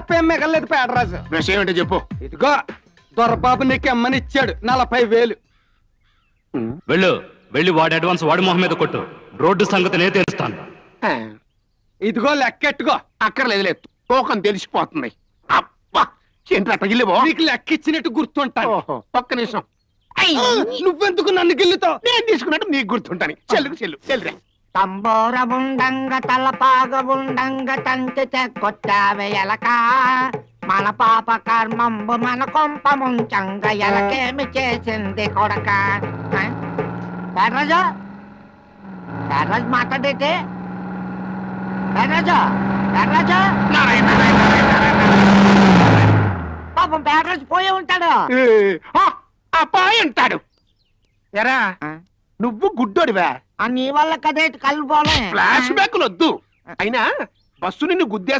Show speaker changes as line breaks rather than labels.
తప్పేం మిగలేదు పేడరాజు.
విషయం ఏంటో చెప్పు.
ఇదిగో దొరబాబు నీకు అమ్మని ఇచ్చాడు 40,000.
వెళ్ళి వాడి అడ్వాన్స్ వాడి మొహం మీద కొట్టు. రోడ్డు సంగతి నేను తెలుస్తాను.
ఇదిగో లెక్కెట్టుకో.
అక్కర్లేదు, తోకం తెలిసిపోతుంది. అబ్బా ఏంట్రా తగిలివో?
నీకు లెక్క ఇచ్చినట్టు గుర్తుంటాను.
ఒక్క నిమిషం.
నువ్వెందుకు నన్ను గిల్లుతావు?
నేను తీసుకున్నట్టు నీకు గుర్తుంటాను. చెల్లురా.
తంబోర ఉండంగ తలపాగ ఉండంగ తంతి కొట్టావే ఎలక, మన పాప కర్మంబు మన కొంప ముంచంగ ఎలకేమి చేసింది కొడక. పేర్రాజు మాట్లాడేటి? పేర్రాజు పాపం పేర్రాజు పోయి ఉంటాడు.
అబ్బాయి ఉంటాడు. ఎరా నువ్వు గుడ్డోడివా?
నీ వల్ల కదేటి కళ్ళు పోలే.
ఫ్లాష్ బ్యాక్ వద్దు. అయినా బస్సు నిన్ను గుద్దే